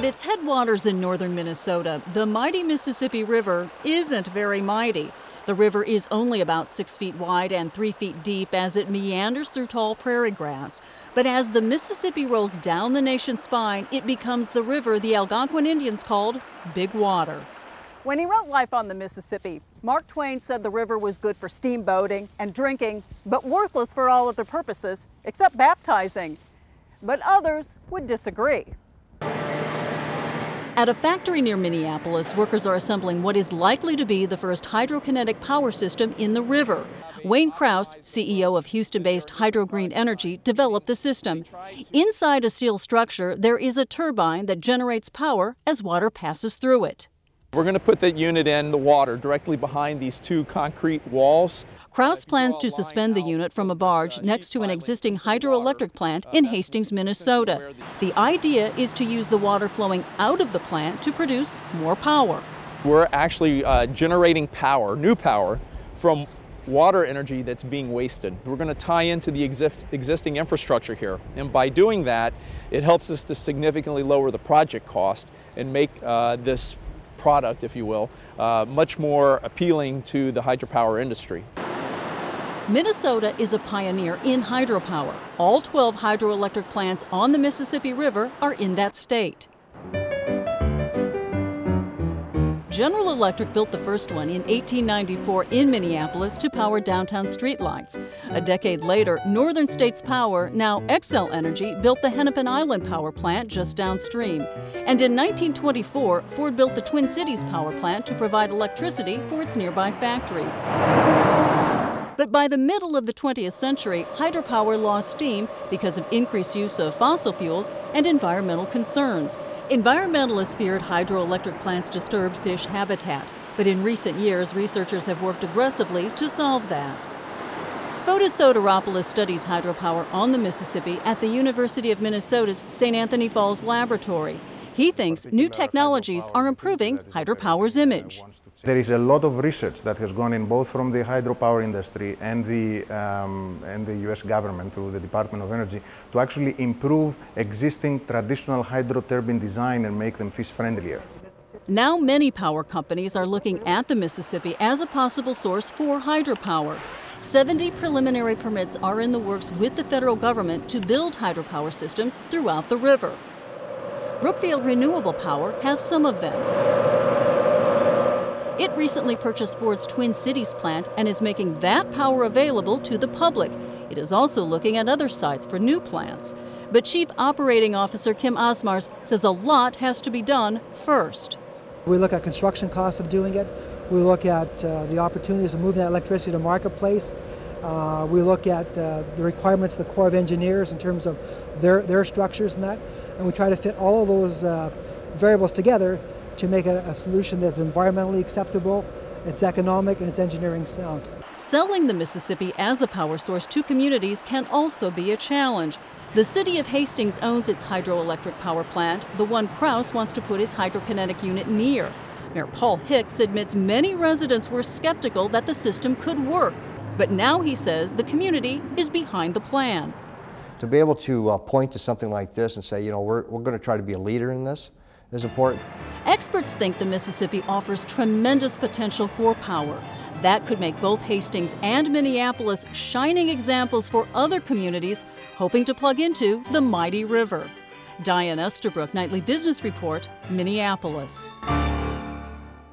its headwaters in northern Minnesota, the mighty Mississippi River isn't very mighty. The river is only about 6 feet wide and 3 feet deep as it meanders through tall prairie grass. But as the Mississippi rolls down the nation's spine, it becomes the river the Algonquin Indians called Big Water. When he wrote Life on the Mississippi, Mark Twain said the river was good for steamboating and drinking, but worthless for all other purposes, except baptizing. But others would disagree. At a factory near Minneapolis, workers are assembling what is likely to be the first hydrokinetic power system in the river. Wayne Krause, CEO of Houston-based Hydro Green Energy, developed the system. Inside a steel structure, there is a turbine that generates power as water passes through it. We're going to put that unit in the water directly behind these two concrete walls. Krause plans to suspend the unit from a barge next to an existing hydroelectric plant in Hastings, Minnesota. The idea is to use the water flowing out of the plant to produce more power. We're actually generating power, new power, from water energy that's being wasted. We're going to tie into the existing infrastructure here, and by doing that, it helps us to significantly lower the project cost and make this product, if you will, much more appealing to the hydropower industry. Minnesota is a pioneer in hydropower. All 12 hydroelectric plants on the Mississippi River are in that state. General Electric built the first one in 1894 in Minneapolis to power downtown streetlights. A decade later, Northern States Power, now Xcel Energy, built the Hennepin Island power plant just downstream. And in 1924, Ford built the Twin Cities power plant to provide electricity for its nearby factory. But by the middle of the 20th century, hydropower lost steam because of increased use of fossil fuels and environmental concerns. Environmentalists feared hydroelectric plants disturbed fish habitat, but in recent years, researchers have worked aggressively to solve that. Fotis Soteropoulos studies hydropower on the Mississippi at the University of Minnesota's St. Anthony Falls Laboratory. He thinks new technologies are improving hydropower's image. There is a lot of research that has gone in both from the hydropower industry and the US government through the Department of Energy to actually improve existing traditional hydro turbine design and make them fish friendlier. Now many power companies are looking at the Mississippi as a possible source for hydropower. 70 preliminary permits are in the works with the federal government to build hydropower systems throughout the river. Brookfield Renewable Power has some of them. It recently purchased Ford's Twin Cities plant and is making that power available to the public. It is also looking at other sites for new plants. But Chief Operating Officer Kim Osmars says a lot has to be done first. We look at construction costs of doing it. We look at the opportunities of moving that electricity to marketplace. We look at the requirements of the Corps of Engineers in terms of their structures and that. And we try to fit all of those variables together to make a solution that's environmentally acceptable, it's economic, and it's engineering sound. Selling the Mississippi as a power source to communities can also be a challenge. The city of Hastings owns its hydroelectric power plant, the one Krause wants to put his hydrokinetic unit near. Mayor Paul Hicks admits many residents were skeptical that the system could work. But now he says the community is behind the plan. To be able to point to something like this and say, you know, we're going to try to be a leader in this is important. Experts think the Mississippi offers tremendous potential for power. That could make both Hastings and Minneapolis shining examples for other communities hoping to plug into the mighty river. Diane Estabrook, Nightly Business Report, Minneapolis.